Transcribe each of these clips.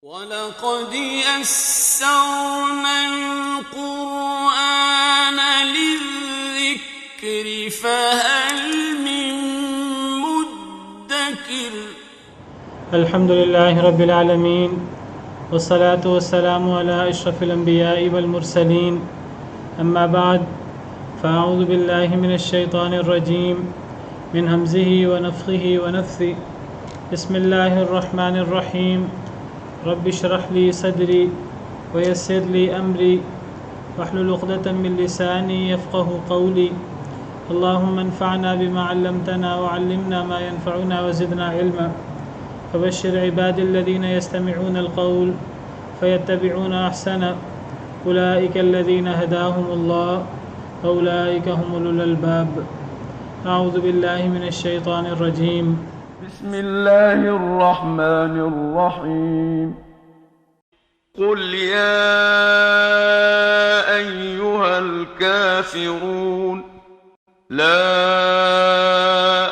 وَلَقَدْ يَسَّرْنَا الْقُرْآنَ لِلذِّكْرِ فَهَلْ مِن مُّدَّكِرٍ الحمد لله رب العالمين والصلاة والسلام على أشرف الأنبياء والمرسلين أما بعد فأعوذ بالله من الشيطان الرجيم من همزه ونفخه ونفثه بسم الله الرحمن الرحيم رب اشرح لي صدري ويسر لي أمري واحلل عقدة من لساني يفقه قولي اللهم انفعنا بما علمتنا وعلمنا ما ينفعنا وزدنا علما فبشر عبادي الذين يستمعون القول فيتبعون أحسنه أولئك الذين هداهم الله أولئك هم أولو الألباب أعوذ بالله من الشيطان الرجيم بسم الله الرحمن الرحيم قل يا أيها الكافرون لا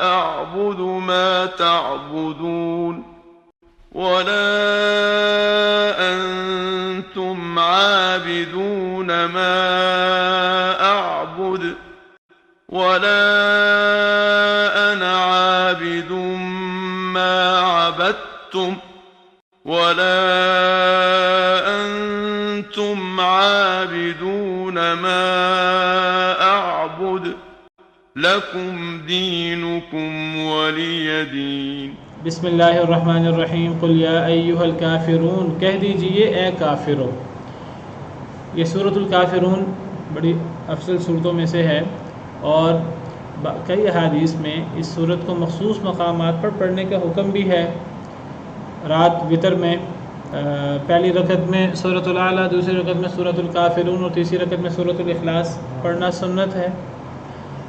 أعبد ما تعبدون ولا أنتم عابدون ما أعبد ولا أنا عابد ما عبدتم ولا أنتم عابدون ما أعبد لكم دينكم ولي دين بسم اللہ الرحمن الرحیم قل یا ایہا الکافرون کہہ دیجئے اے کافرو. یہ سورۃ الکافرون بڑی افضل صورتوں میں سے ہے اور کئی احادیث میں اس صورت کو مخصوص مقامات پر پڑھنے کا حکم بھی ہے. رات وتر میں پہلی رکعت میں سورۃ الاعلیٰ، دوسری رکعت میں سورۃ الکافرون اور تیسری رکعت میں سورۃ الاخلاص پڑھنا سنت ہے.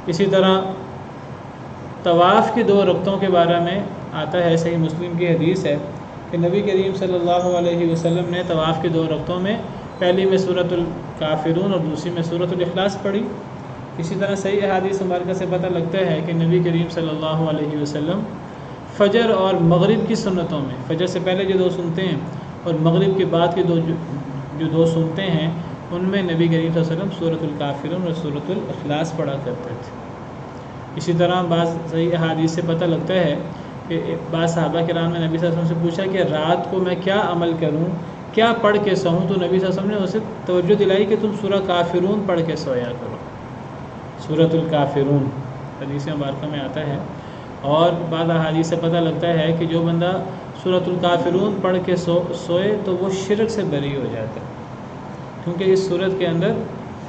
اسی طرح طواف کی 2 رکعتوں کے بارے میں آتا ہے، صحیح مسلم کی حدیث ہے کہ نبی کریم صلی اللہ علیہ وسلم نے طواف کی 2 رکعتوں میں پہلی میں سورۃ الکافرون اور دوسری میں سورۃ الاخلاص پڑھی. اسی طرح صحیح احادیث مبارکہ سے پتہ لگتا ہے کہ نبی کریم صلی اللہ علیہ وسلم فجر اور مغرب کی سنتوں میں، فجر سے پہلے جو 2 سنتے ہیں اور مغرب کے بعد کے جو 2 سنتے ہیں، ان میں نبی کریم صلی اللہ علیہ وسلم سورۃ الکافرون اور سورۃ الاخلاص پڑھا کرتے تھے. اسی طرح بعض صحیح احادیث سے پتہ لگتا ہے کہ بعض صحابہ کرام نے نبی صلی اللہ علیہ وسلم سے پوچھا کہ رات کو میں کیا عمل کروں، کیا پڑھ کے سوؤں، تو نبی صلی اللہ علیہ وسلم نے اسے توجہ دلائی کہ تم سورہ کافرون پڑھ کے سویا کرو. سورۃ الکافرون حدیث مبارکہ میں آتا ہے. اور بعض احادیث سے پتہ لگتا ہے کہ جو بندہ سورۃ الکافرون پڑھ کے سوئے تو وہ شرک سے بری ہو جاتا ہے، کیونکہ اس صورت کے اندر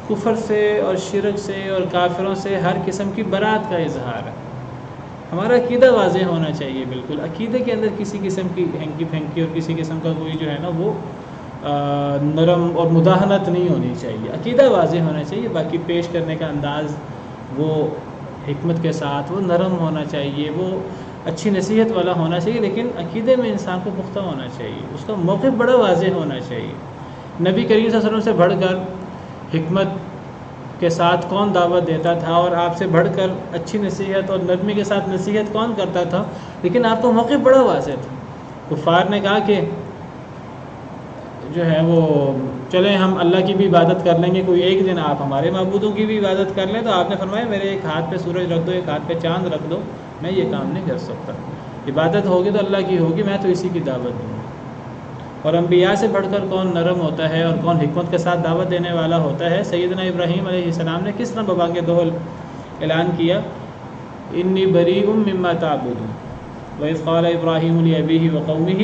کفر سے اور شرک سے اور کافروں سے ہر قسم کی برات کا اظہار ہے. ہمارا عقیدہ واضح ہونا چاہیے. بالکل عقیدے کے اندر کسی قسم کی ہینکی پھینکی اور کسی قسم کا کوئی جو ہے نا وہ نرم اور مداہنت نہیں ہونی چاہیے. عقیدہ واضح ہونا چاہیے. باقی پیش کرنے کا انداز وہ حکمت کے ساتھ، وہ نرم ہونا چاہیے، وہ اچھی نصیحت والا ہونا چاہیے، لیکن عقیدے میں انسان کو پختہ ہونا چاہیے. اس کا موقف بڑا واضح ہونا چاہیے. نبی کریم صلی اللہ علیہ وسلم سے بڑھ کر حکمت کے ساتھ کون دعوت دیتا تھا، اور آپ سے بڑھ کر اچھی نصیحت اور نرمی کے ساتھ نصیحت کون کرتا تھا، لیکن آپ کا موقف بڑا واضح تھا. کفار نے کہا کہ جو ہے وہ چلیں ہم اللہ کی بھی عبادت کر لیں گے، کوئی ایک دن آپ ہمارے معبودوں کی بھی عبادت کر لیں. تو آپ نے فرمایا میرے ایک ہاتھ پہ سورج رکھ دو، ایک ہاتھ پہ چاند رکھ دو، میں یہ کام نہیں کر سکتا. عبادت ہوگی تو اللہ کی ہوگی، میں تو اسی کی دعوت دوں گا. اور انبیاء سے بڑھ کر کون نرم ہوتا ہے اور کون حکمت کے ساتھ دعوت دینے والا ہوتا ہے. سیدنا ابراہیم علیہ السلام نے کس طرح ببانگ دہل اعلان کیا، انی بریء مما تعبدون وَإِذْ قَالَ إِبْرَاهِيمُ لِأَبِيهِ وَقَوْمِهِ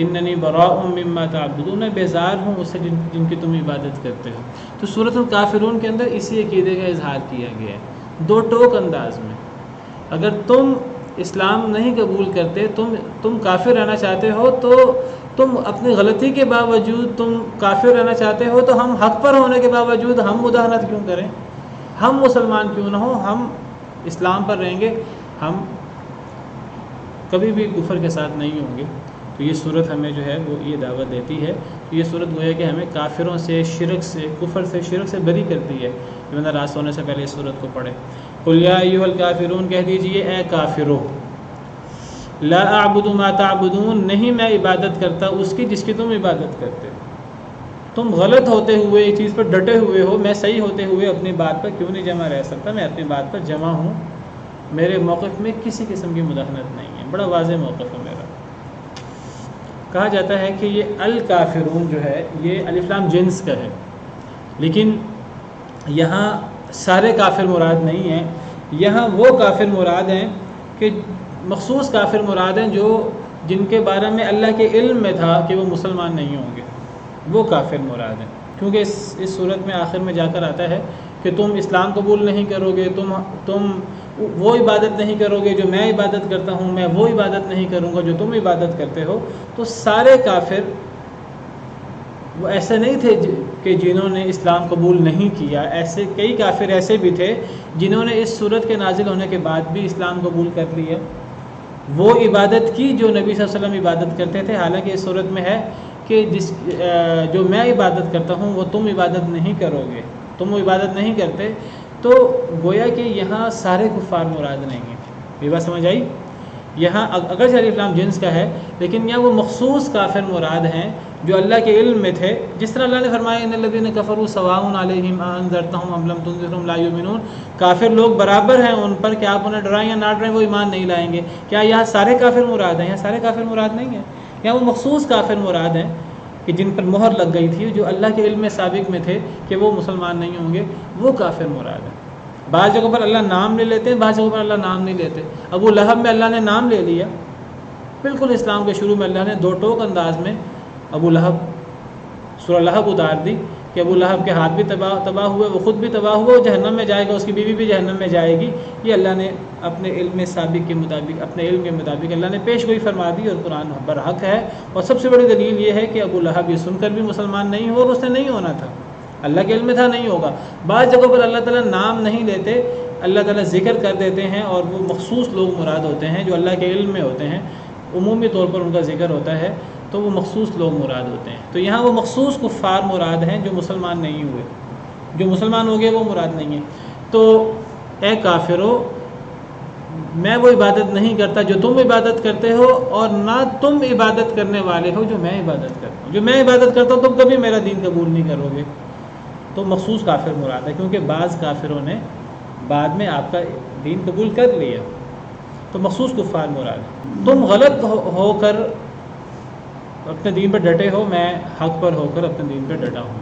إِنَّنِي بَرَاءٌ مِّمَّا تَعْبُدُونَ، میں بیزار ہوں اس سے جن کی تم عبادت کرتے ہو. تو سورۃ الکافرون کے اندر اسی عقیدے کا اظہار کیا گیا ہے 2 ٹوک انداز میں. اگر تم اسلام نہیں قبول کرتے، تم کافر رہنا چاہتے ہو، تو تم اپنی غلطی کے باوجود تم کافر رہنا چاہتے ہو، تو ہم حق پر ہونے کے باوجود ہم مداہنت کیوں کریں؟ ہم مسلمان کیوں نہ ہوں؟ ہم اسلام پر رہیں گے، ہم کبھی بھی کفر کے ساتھ نہیں ہوں گے. تو یہ صورت ہمیں جو ہے وہ یہ دعوت دیتی ہے. تو یہ صورت گویا کہ ہمیں کافروں سے، شرک سے، کفر سے، شرک سے بری کرتی ہے. بندہ رات سونے سے پہلے اس صورت کو پڑھے. قل یا ایھا الکافرون کہہ دیجئے اے کافرو. لا اعبد ما تعبدون، نہیں میں عبادت کرتا اس کی جس کی تم عبادت کرتے ہو۔ تم غلط ہوتے ہوئے اس چیز پر ڈٹے ہوئے ہو، میں صحیح ہوتے ہوئے اپنی بات پر کیوں نہیں جمع رہ سکتا؟ میں اپنی بات پر جمع ہوں، میرے موقف میں کسی قسم کی مداخلت نہیں ہے، بڑا واضح موقف ہے میرا۔ کہا جاتا ہے کہ یہ الکافرون جو ہے یہ الف لام جنس کا ہے، لیکن یہاں سارے کافر مراد نہیں ہیں، یہاں وہ کافر مراد ہیں کہ مخصوص کافر مراد ہیں جو جن کے بارے میں اللہ کے علم میں تھا کہ وہ مسلمان نہیں ہوں گے، وہ کافر مراد ہیں۔ کیونکہ اس صورت میں آخر میں جا کر آتا ہے کہ تم اسلام قبول نہیں کرو گے، تم وہ عبادت نہیں کرو گے جو میں عبادت کرتا ہوں، میں وہ عبادت نہیں کروں گا جو تم عبادت کرتے ہو۔ تو سارے کافر وہ ایسے نہیں تھے کہ جنہوں نے اسلام قبول نہیں کیا، ایسے کئی کافر ایسے بھی تھے جنہوں نے اس صورت کے نازل ہونے کے بعد بھی اسلام قبول کر لیا، وہ عبادت کی جو نبی صلی اللہ علیہ وسلم عبادت کرتے تھے، حالانکہ اس صورت میں ہے کہ جو میں عبادت کرتا ہوں وہ تم عبادت نہیں کرو گے، تم وہ عبادت نہیں کرتے۔ تو گویا کہ یہاں سارے کفار مراد نہیں ہیں، یہ بات سمجھ آئی؟ یہاں اگرچہ الف لام جنس کا ہے لیکن یہاں وہ مخصوص کافر مراد ہیں جو اللہ کے علم میں تھے، جس طرح اللہ نے فرمایا ان الذین کفروا سواء علیہم انذرتہم ام لم تنذرہم لا یؤمنون، کافر لوگ برابر ہیں ان پر کہ آپ انہیں ڈرائیں یا نہ ڈرائیں وہ ایمان نہیں لائیں گے۔ کیا یہاں سارے کافر مراد ہیں؟ یہاں سارے کافر مراد نہیں ہیں، یہاں وہ مخصوص کافر مراد ہیں کہ جن پر مہر لگ گئی تھی، جو اللہ کے علم سابق میں تھے کہ وہ مسلمان نہیں ہوں گے، وہ کافر مراد ہیں۔ بعض جگہوں پر اللہ نام لے لیتے ہیں، بعض جگہوں پر اللہ نام نہیں لیتے۔ ابو لہب میں اللہ نے نام لے لیا، بالکل اسلام کے شروع میں اللہ نے دو ٹوک انداز میں ابو لہب سورہ لہب اتار دی کہ ابو لہب کے ہاتھ بھی تباہ ہوئے، وہ خود بھی تباہ ہوا، وہ جہنم میں جائے گا، اس کی بیوی بھی جہنم میں جائے گی۔ یہ اللہ نے اپنے علم سابق کے مطابق، اپنے علم کے مطابق اللہ نے پیش گوئی فرما دی، اور قرآن برحق ہے۔ اور سب سے بڑی دلیل یہ ہے کہ ابو لہب یہ سن کر بھی مسلمان نہیں ہوا، اور اس نے نہیں ہونا تھا، اللہ کے علم میں تھا نہیں ہوگا۔ بعض جگہوں پر اللہ تعالیٰ نام نہیں لیتے، اللہ تعالیٰ ذکر کر دیتے ہیں، اور وہ مخصوص لوگ مراد ہوتے ہیں جو اللہ کے علم میں ہوتے ہیں، عمومی طور پر ان کا ذکر ہوتا ہے، تو وہ مخصوص لوگ مراد ہوتے ہیں۔ تو یہاں وہ مخصوص کفار مراد ہیں جو مسلمان نہیں ہوئے، جو مسلمان ہو گئے وہ مراد نہیں ہیں۔ تو اے کافرو، میں وہ عبادت نہیں کرتا جو تم عبادت کرتے ہو، اور نہ تم عبادت کرنے والے ہو جو میں عبادت کرتا ہوں۔ جو میں عبادت کرتا ہوں تم کبھی میرا دین قبول نہیں کرو گے۔ تو مخصوص کافر مراد ہے، کیونکہ بعض کافروں نے بعد میں آپ کا دین قبول کر لیا، تو مخصوص کفار مراد ہے۔ تم غلط ہو کر اپنے دین پر ڈٹے ہو، میں حق پر ہو کر اپنے دین پر ڈٹا ہوں۔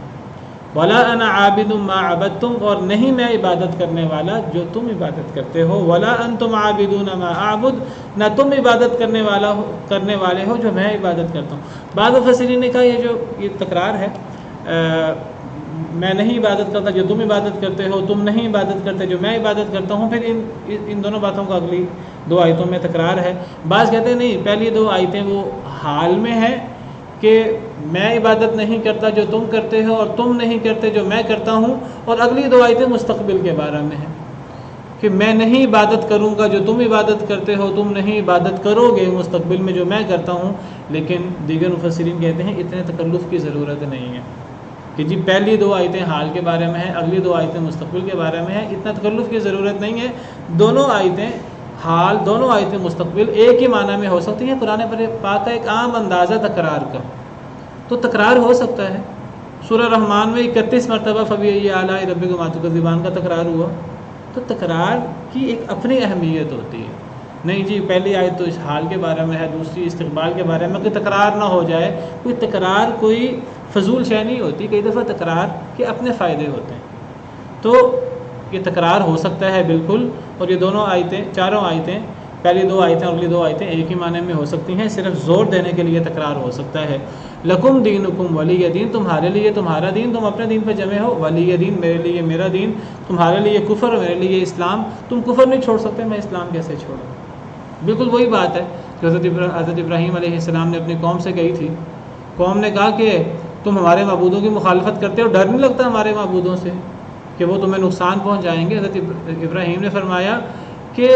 وَلَا أَنَا عَابِدٌ مَا عَبَدتُّمْ، اور نہیں میں عبادت کرنے والا جو تم عبادت کرتے ہو۔ وَلَا أَنْتُمْ عَابِدُونَ مَا أَعْبُدُ، نہ تم عبادت کرنے والے ہو جو میں عبادت کرتا ہوں۔ بعض مفسرین نے کہا یہ تکرار ہے، میں نہیں عبادت کرتا جو تم عبادت کرتے ہو، تم نہیں عبادت کرتے جو میں عبادت کرتا ہوں۔ پھر ان دونوں باتوں کا اگلی دو آیتوں میں تکرار ہے۔ بعض کہتے ہیں نہیں، پہلی دو آیتیں وہ حال میں ہیں کہ میں عبادت نہیں کرتا جو تم کرتے ہو، اور تم نہیں کرتے جو میں کرتا ہوں، اور اگلی دو آیتیں مستقبل کے بارے میں ہیں کہ میں نہیں عبادت کروں گا جو تم عبادت کرتے ہو، تم نہیں عبادت کرو گے مستقبل میں جو میں کرتا ہوں۔ لیکن دیگر مفسرین کہتے ہیں اتنے تکلف کی ضرورت نہیں ہے کہ جی پہلی دو آیتیں حال کے بارے میں ہیں، اگلی دو آیتیں مستقبل کے بارے میں ہیں، اتنا تکلف کی ضرورت نہیں ہے۔ دونوں آیتیں حال، دونوں آیتیں مستقبل ایک ہی معنی میں ہو سکتی ہیں۔ قرآن پاک کا ایک عام اندازہ تکرار کا، تو تکرار ہو سکتا ہے۔ سورہ رحمان میں 31 مرتبہ فَبِأَيِّ آلَاءِ رَبِّكُمَا تُكَذِّبَانِ کا تکرار ہوا، تو تکرار کی ایک اپنی اہمیت ہوتی ہے۔ نہیں جی پہلی آیت تو اس حال کے بارے میں ہے، دوسری استقبال کے بارے میں، کہ تکرار نہ ہو جائے۔ کوئی تکرار کوئی فضول شے نہیں ہوتی، کئی دفعہ تکرار کے اپنے فائدے ہوتے ہیں۔ تو یہ تکرار ہو سکتا ہے بالکل، اور یہ دونوں آیتیں، چاروں آیتیں، پہلی دو آیتیں اور اگلی دو آیتیں ایک ہی معنی میں ہو سکتی ہیں، صرف زور دینے کے لیے تکرار ہو سکتا ہے۔ لکم دینکم ولی دین، تمہارے لیے تمہارا دین، تم اپنے دین پہ جمع ہو، ولی دین میرے لیے میرا دین، تمہارے لیے کفر میرے لیے اسلام۔ تم کفر نہیں چھوڑ سکتے، میں اسلام کیسے چھوڑوں؟ بالکل وہی بات ہے جو حضرت ابراہیم علیہ السلام نے اپنی قوم سے کہی تھی۔ قوم نے کہا کہ تم ہمارے معبودوں کی مخالفت کرتے ہو، ڈر نہیں لگتا ہمارے معبودوں سے کہ وہ تمہیں نقصان پہنچائیں گے؟ حضرت ابراہیم نے فرمایا کہ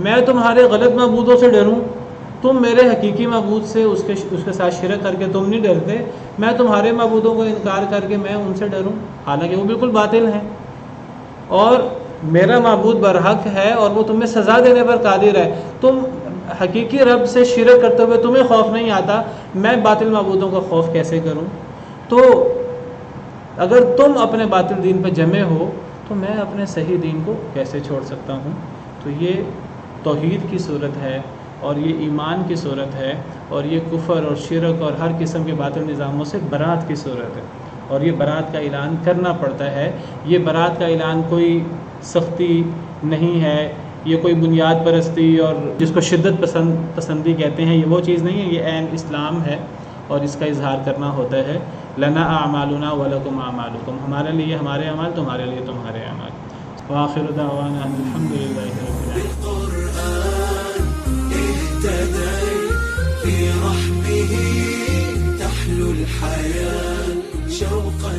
میں تمہارے غلط معبودوں سے ڈروں، تم میرے حقیقی معبود سے اس کے ساتھ شرک کر کے تم نہیں ڈرتے، میں تمہارے معبودوں کو انکار کر کے میں ان سے ڈروں، حالانکہ وہ بالکل باطل ہیں، اور میرا معبود برحق ہے اور وہ تمہیں سزا دینے پر قادر ہے۔ تم حقیقی رب سے شرک کرتے ہوئے تمہیں خوف نہیں آتا، میں باطل معبودوں کا خوف کیسے کروں؟ تو اگر تم اپنے باطل دین پہ جمے ہو تو میں اپنے صحیح دین کو کیسے چھوڑ سکتا ہوں؟ تو یہ توحید کی صورت ہے اور یہ ایمان کی صورت ہے، اور یہ کفر اور شرک اور ہر قسم کے باطل نظاموں سے برات کی صورت ہے، اور یہ برات کا اعلان کرنا پڑتا ہے۔ یہ برات کا اعلان کوئی سختی نہیں ہے، یہ کوئی بنیاد پرستی اور جس کو شدت پسندی کہتے ہیں، یہ وہ چیز نہیں ہے، یہ عین اسلام ہے اور اس کا اظہار کرنا ہوتا ہے۔ لنا اعمالنا ولکم اعمالکم، ہمارے لیے ہمارے اعمال، تمہارے لیے تمہارے اعمال۔ وآخر دعوانا الحمدللہ رب العالمین۔ في رحمه تحلو الحياة شوقا